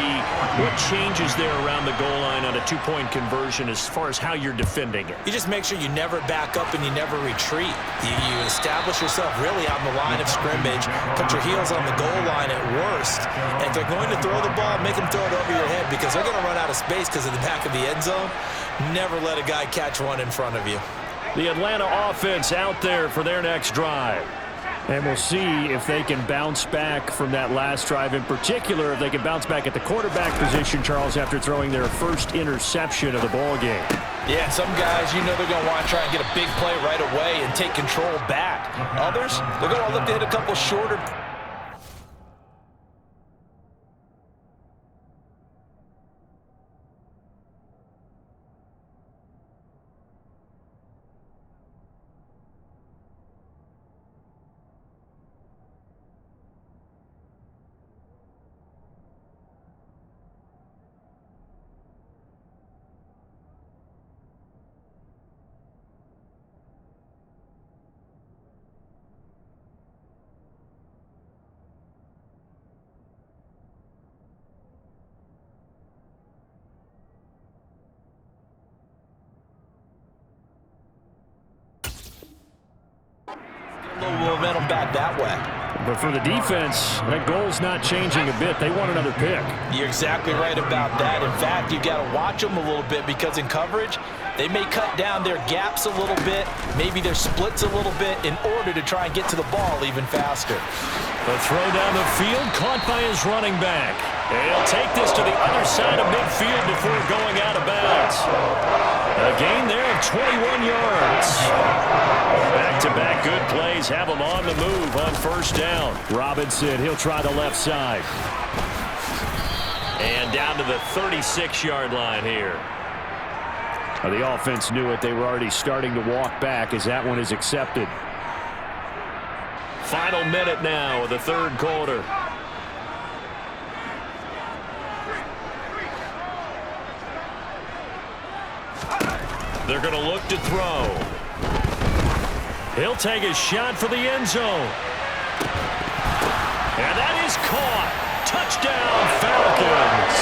[SPEAKER 8] what changes there around the goal line on a 2-point conversion as far as how you're defending it?
[SPEAKER 9] You just make sure you never back up and you never retreat. You establish yourself really on the line of scrimmage, put your heels on the goal line at worst. And if they're going to throw the ball, make them throw it over your head because they're going to run out of space because of the back of the end zone. Never let a guy catch one in front of you.
[SPEAKER 8] The Atlanta offense out there for their next drive. And we'll see if they can bounce back from that last drive. In particular, if they can bounce back at the quarterback position, Charles, after throwing their first interception of the ball game.
[SPEAKER 9] Yeah, some guys, you know they're going to want to try and get a big play right away and take control back. Others, they're going to look to hit a couple shorter. Momentum back that way.
[SPEAKER 8] But for the defense, that goal's not changing a bit. They want another pick.
[SPEAKER 9] You're exactly right about that. In fact, you got to watch them a little bit because in coverage, they may cut down their gaps a little bit, maybe their splits a little bit in order to try and get to the ball even faster.
[SPEAKER 8] The throw down the field, caught by his running back. And he'll take this to the other side of midfield before going out of bounds. A gain there of 21 yards. Back-to-back good plays have him on the move on first down. Robinson, he'll try the left side. And down to the 36-yard line here. The offense knew it. They were already starting to walk back as that one is accepted. Final minute now of the third quarter. They're going to look to throw. He'll take a shot for the end zone. And that is caught. Touchdown, Falcons.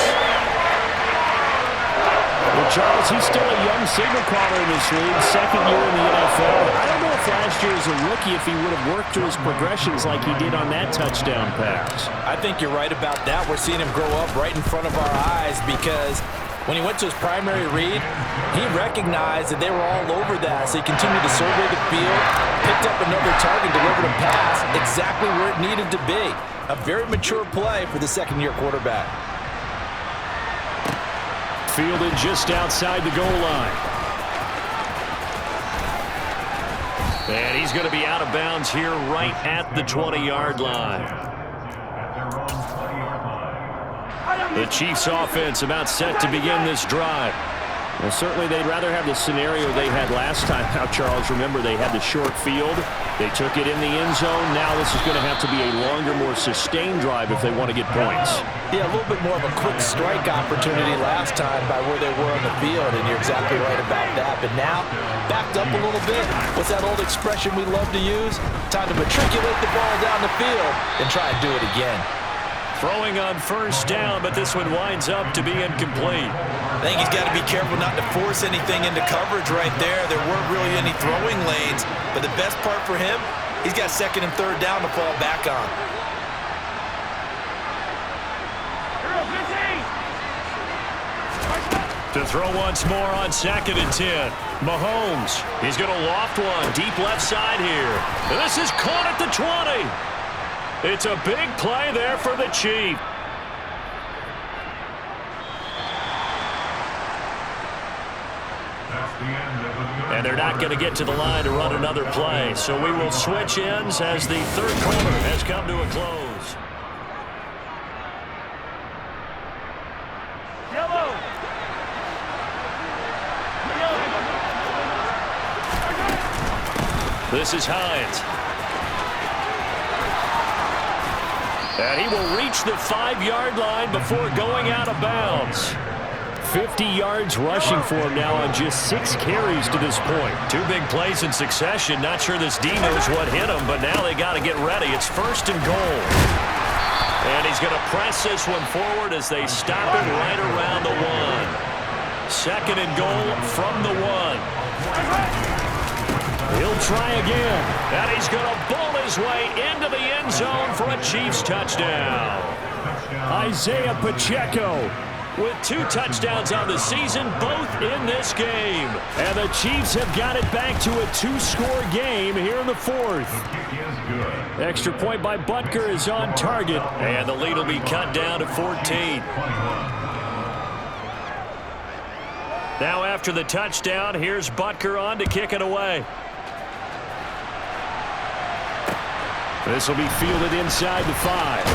[SPEAKER 8] Well, Charles, he's still a young signal caller in this league, second year in the NFL. I don't know if last year as a rookie if he would have worked through his progressions like he did on that touchdown pass.
[SPEAKER 9] I think you're right about that. We're seeing him grow up right in front of our eyes because when he went to his primary read, he recognized that they were all over that, so he continued to survey the field, picked up another target, delivered a pass exactly where it needed to be. A very mature play for the second-year quarterback.
[SPEAKER 8] Fielded just outside the goal line. And he's going to be out of bounds here right at the 20-yard line. The Chiefs offense about set to begin this drive. Well, certainly they'd rather have the scenario they had last time out, Charles. Remember, they had the short field. They took it in the end zone. Now this is going to have to be a longer, more sustained drive if they want to get points.
[SPEAKER 9] Yeah, a little bit more of a quick strike opportunity last time by where they were on the field, and you're exactly right about that. But now, backed up a little bit. What's that old expression we love to use? Time to matriculate the ball down the field and try and do it again.
[SPEAKER 8] Throwing on first down, but this one winds up to be incomplete.
[SPEAKER 9] I think he's got to be careful not to force anything into coverage right there. There weren't really any throwing lanes, but the best part for him, he's got second and third down to fall back on.
[SPEAKER 8] To throw once more on 2nd and 10. Mahomes, he's going to loft one deep left side here. This is caught at the 20. It's a big play there for the Chiefs. And they're not going to get to the line to run another play. So we will switch ends as the third quarter has come to a close. This is Hines. And he will reach the 5-yard line before going out of bounds. 50 yards rushing for him now on just 6 carries to this point. 2 big plays in succession. Not sure this D knows what hit him, but now they got to get ready. It's 1st and goal. And he's going to press this one forward as they stop it right around the 1. 2nd and goal from the 1. He'll try again, and he's going to bowl his way into the end zone for a Chiefs touchdown. Isaiah Pacheco with 2 touchdowns on the season, both in this game. And the Chiefs have got it back to a 2-score game here in the 4th. Extra point by Butker is on target, and the lead will be cut down to 14. Now after the touchdown, here's Butker on to kick it away. This will be fielded inside the 5.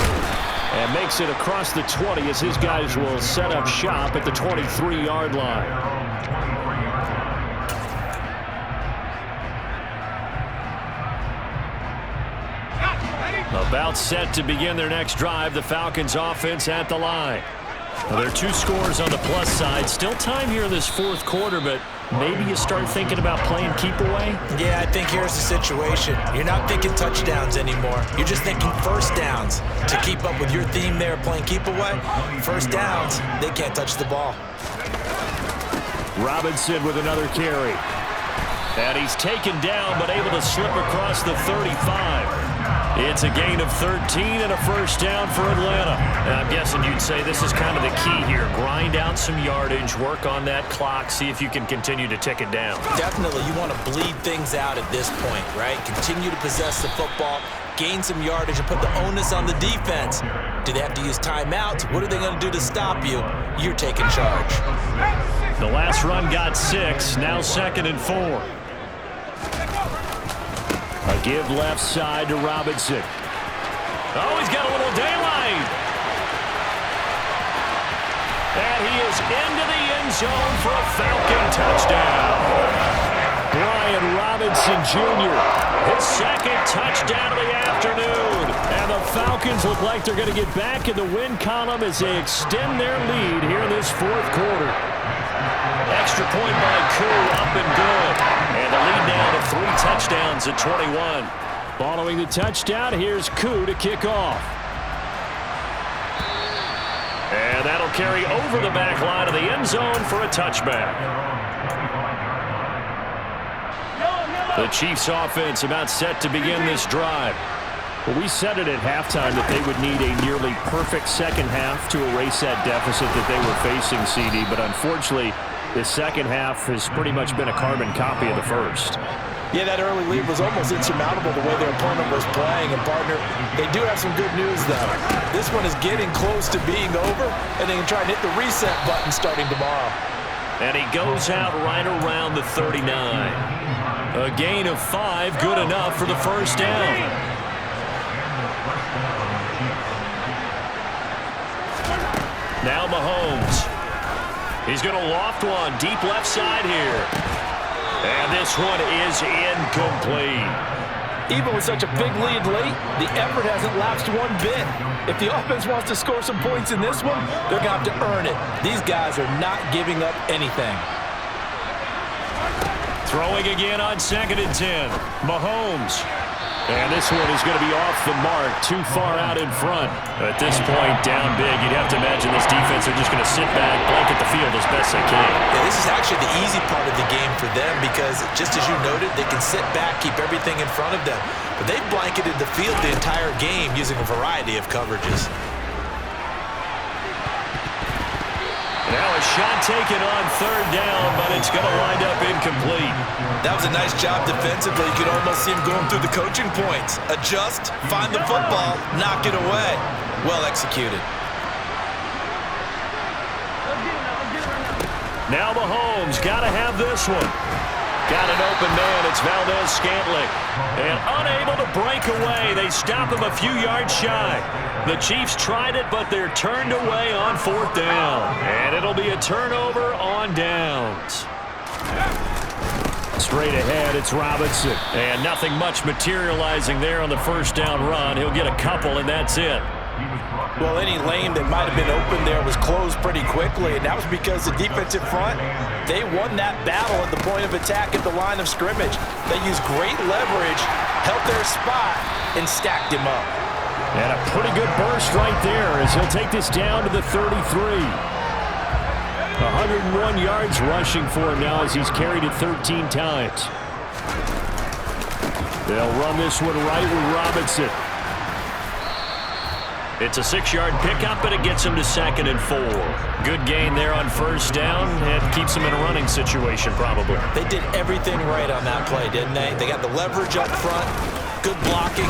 [SPEAKER 8] And makes it across the 20 as his guys will set up shop at the 23-yard line. About set to begin their next drive, the Falcons offense at the line. Well, there are 2 scores on the plus side. Still time here in this 4th quarter, but maybe you start thinking about playing keep away?
[SPEAKER 9] Yeah, I think here's the situation. You're not thinking touchdowns anymore. You're just thinking first downs. To keep up with your theme there, playing keep away, first downs, they can't touch the ball.
[SPEAKER 8] Robinson with another carry. And he's taken down, but able to slip across the 35. It's a gain of 13 and a first down for Atlanta. And I'm guessing you'd say this is kind of the key here. Grind out some yardage, work on that clock, see if you can continue to tick it down.
[SPEAKER 9] Definitely, you want to bleed things out at this point, right? Continue to possess the football, gain some yardage, and put the onus on the defense. Do they have to use timeouts? What are they going to do to stop you? You're taking charge.
[SPEAKER 8] The last run got 6, now 2nd and 4. A give left side to Robinson. Oh, he's got a little daylight. And he is into the end zone for a Falcon touchdown. Brian Robinson Jr., his 2nd touchdown of the afternoon. And the Falcons look like they're going to get back in the win column as they extend their lead here in this 4th quarter. Extra point by Koo, up and good. And the lead now to 3 touchdowns at 21. Following the touchdown, here's Koo to kick off. And that'll carry over the back line of the end zone for a touchback. The Chiefs offense about set to begin this drive. Well, we said it at halftime that they would need a nearly perfect second half to erase that deficit that they were facing, CD, but unfortunately, the second half has pretty much been a carbon copy of the first.
[SPEAKER 9] Yeah, that early lead was almost insurmountable the way their opponent was playing. And, partner, they do have some good news, though. This one is getting close to being over, and they can try and hit the reset button starting tomorrow.
[SPEAKER 8] And he goes out right around the 39. A gain of 5, good enough for the first down. Now Mahomes. He's going to loft one deep left side here. And this one is incomplete.
[SPEAKER 9] Even with such a big lead late, the effort hasn't lapsed one bit. If the offense wants to score some points in this one, they're going to have to earn it. These guys are not giving up anything.
[SPEAKER 8] Throwing again on 2nd and 10. Mahomes.
[SPEAKER 10] And this one is going to be off the mark, too far out in front. At this point, down big, you'd have to imagine this defense are just going to sit back, blanket the field as best they can.
[SPEAKER 9] Yeah, this is actually the easy part of the game for them because, just as you noted, they can sit back, keep everything in front of them. But they've blanketed the field the entire game using a variety of coverages.
[SPEAKER 10] Now a shot taken on third down, but it's going to wind up incomplete.
[SPEAKER 9] That was a nice job defensively. You could almost see him going through the coaching points. Adjust, find the football, knock it away. Well executed.
[SPEAKER 10] Now Mahomes got to have this one. Got an open man. It's Valdez-Scantling. And unable to break away. They stop him a few yards shy. The Chiefs tried it, but they're turned away on fourth down. And it'll be a turnover on downs. Straight ahead, it's Robinson. And nothing much materializing there on the first down run. He'll get a couple, and that's it.
[SPEAKER 9] Well, any lane that might have been open there was closed pretty quickly, and that was because the defensive front, they won that battle at the point of attack at the line of scrimmage. They used great leverage, held their spot, and stacked him up.
[SPEAKER 10] And a pretty good burst right there as he'll take this down to the 33. 101 yards rushing for him now as he's carried it 13 times. They'll run this one right with Robinson. It's a 6-yard pickup, and it gets him to 2nd and 4. Good gain there on first down, and keeps him in a running situation probably.
[SPEAKER 9] They did everything right on that play, didn't they? They got the leverage up front, good blocking,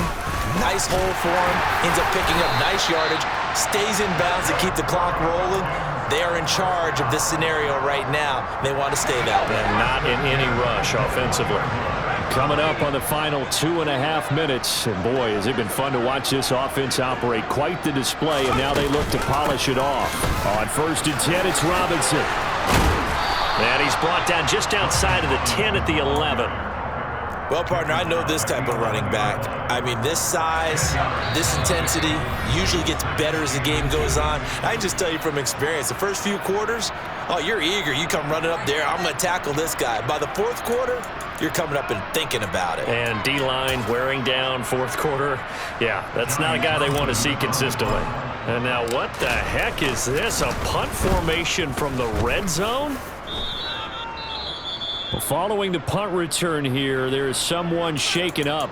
[SPEAKER 9] nice hole for him, ends up picking up nice yardage, stays in bounds to keep the clock rolling. They are in charge of this scenario right now. They want to stay that way.
[SPEAKER 10] And not in any rush offensively. Coming up on the final 2.5 minutes. And boy, has it been fun to watch this offense operate. Quite the display, and now they look to polish it off. On 1st and 10, it's Robinson. And he's brought down just outside of the 10 at the 11.
[SPEAKER 9] Well, partner, I know this type of running back. I mean, this size, this intensity usually gets better as the game goes on. I can just tell you from experience, the first few quarters, oh, you're eager. You come running up there, I'm going to tackle this guy. By the 4th quarter, you're coming up and thinking about it.
[SPEAKER 10] And D-line wearing down 4th quarter. Yeah, that's not a guy they want to see consistently. And now what the heck is this? A punt formation from the red zone? Well, following the punt return here, there is someone shaken up.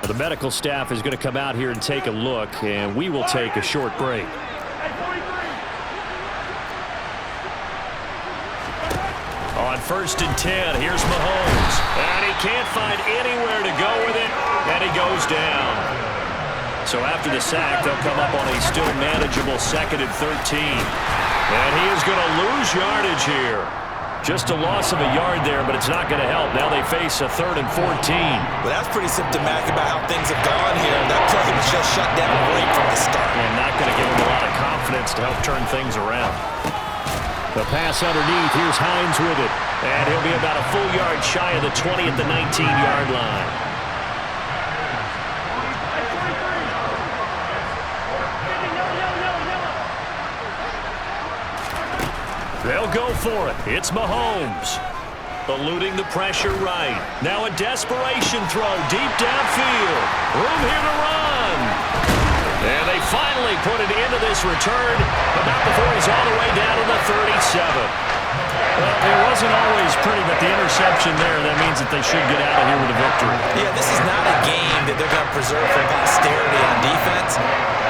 [SPEAKER 10] The medical staff is going to come out here and take a look, and we will take a short break. On 1st and 10, here's Mahomes. And he can't find anywhere to go with it, and he goes down. So after the sack, they'll come up on a still manageable 2nd and 13. And he is going to lose yardage here. Just a loss of a yard there, but it's not going to help. Now they face a 3rd and 14.
[SPEAKER 9] Well, that's pretty symptomatic about how things have gone here. That play was just shut down right from the start.
[SPEAKER 10] And not going to give him a lot of confidence to help turn things around. The pass underneath. Here's Hines with it. And he'll be about a full yard shy of the 20 at the 19-yard line. They'll go for it. It's Mahomes. Eluding the pressure right. Now a desperation throw deep downfield. Room here to run. And they finally put it into this return, but not before he's all the way down to the 37. Well, it wasn't always pretty, but the interception there, that means that they should get out of here with a victory.
[SPEAKER 9] Yeah, this is not a game that they're going to preserve for posterity on defense,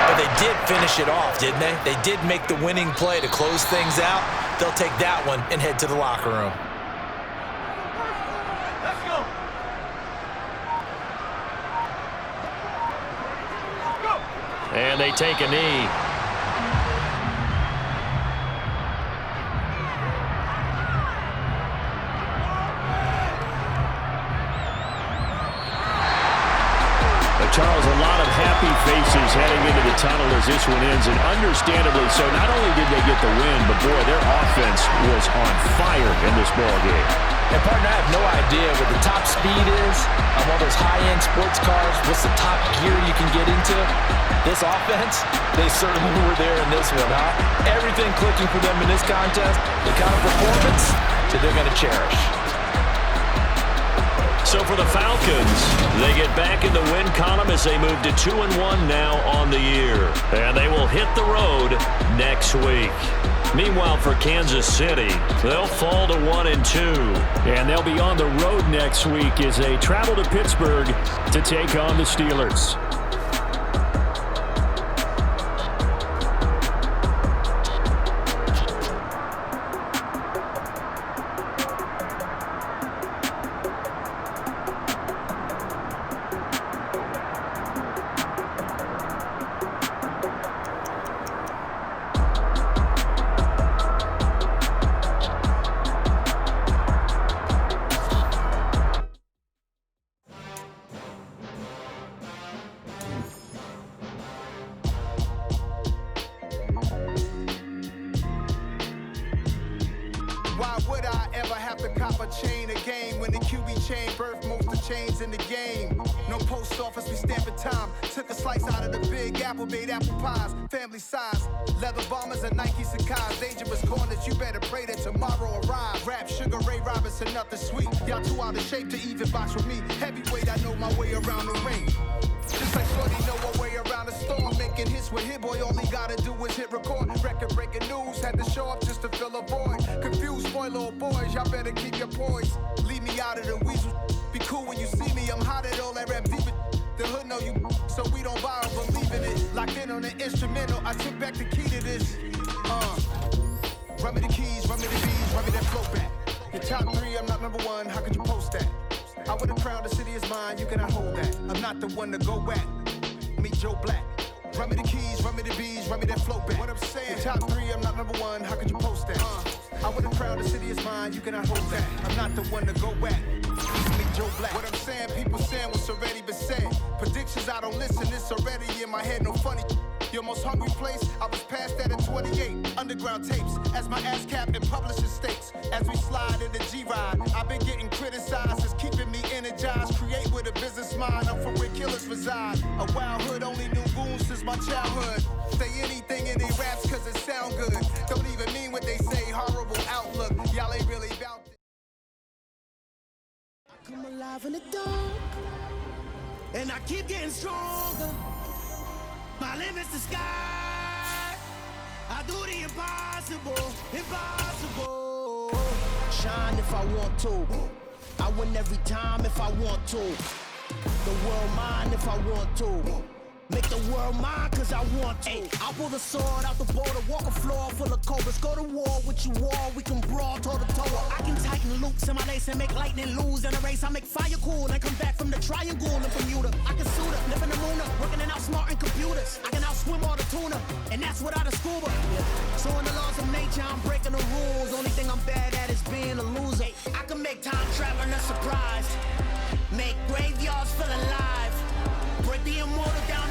[SPEAKER 9] but they did finish it off, didn't they? They did make the winning play to close things out. They'll take that one and head to the locker room.
[SPEAKER 2] Let's go.
[SPEAKER 10] And they take a knee. Charles, a lot of happy faces heading into the tunnel as this one ends, and understandably so. Not only did they get the win, but boy, their offense was on fire in this ball game.
[SPEAKER 9] And partner, I have no idea what the top speed is on one of those high-end sports cars. What's the top gear you can get into? This offense, they certainly were there in this one, huh? Everything clicking for them in this contest, the kind of performance that they're going to cherish.
[SPEAKER 8] So for the Falcons, they get back in the win column as they move to 2-1 now on the year. And they will hit the road next week. Meanwhile, for Kansas City, they'll fall to 1-2.
[SPEAKER 10] And they'll be on the road next week as they travel to Pittsburgh to take on the Steelers.
[SPEAKER 2] Why would I ever have to cop a chain a game when the QB chain birthed most of chains in the game? No post office, we stamping time. Took a slice out of the big apple, made apple pies, family size. Leather bombers and Nike Sacai's. Dangerous corners, you better pray that tomorrow arrive. Rap, Sugar Ray Robinson, nothing sweet. Y'all too out of shape to even box with me. Heavyweight, I know my way around the ring. Just like Shorty know her way around the storm. Making hits with Hit Boy, all he gotta do is hit record. Record breaking news, had to show up just to fill a void. Confused boy, little boys, y'all better keep your poise. Leave me out of the weasel. Be cool when you see me, I'm hot at all that rap deep. The hood know you, so we don't borrow, believe in it. Locked in on the instrumental, I took back the key to this. Run me the keys, run me the bees, run me that flow back. Your top 3, I'm not number 1, how could you post that? I would have crowned the city is mine, you cannot hold that. I'm not the one to go back. Meet Joe Black. Run me the keys, run me the bees, run me that flow back. What I'm saying, top 3, I'm not number 1, how could you post that? I would have crowned the city is mine, you cannot hold that. I'm not the one to go back. Meet Joe Black. What I'm saying, people saying what's already been said. Predictions, I don't listen, it's already in my head, no funny. Your most hungry place, I was past that at 28. Underground tapes, as my ass cap in publishing states. As we slide in the G-Ride, I've been getting criticized, it's keeping me energized. Create with a business mind, I'm from where killers reside. A wild hood, only knew goons since my childhood. Say anything in they raps cause it sound good. Don't even mean what they say, horrible outlook. Y'all ain't really about it.
[SPEAKER 6] I come alive in the dark, and I keep getting stronger. My limit's the sky. I do the impossible, impossible. Shine if I want to. I win every time if I want to. The world mine if I want to. Make the world mine cause I want to. I'll pull the sword out the border, walk a floor full of cobras. Go to war with you all, we can brawl toe to toe. I can tighten loops in my lace and make lightning lose in a race. I make fire cool and come back from the triangle in Bermuda. I can suit up, live in the moon, working and outsmarting computers. I can outswim all the tuna, and that's without a scuba. So in the laws of nature, I'm breaking the rules. Only thing I'm bad at is being a loser. I can make time traveling a surprise. Make graveyards feel alive. Break the immortal down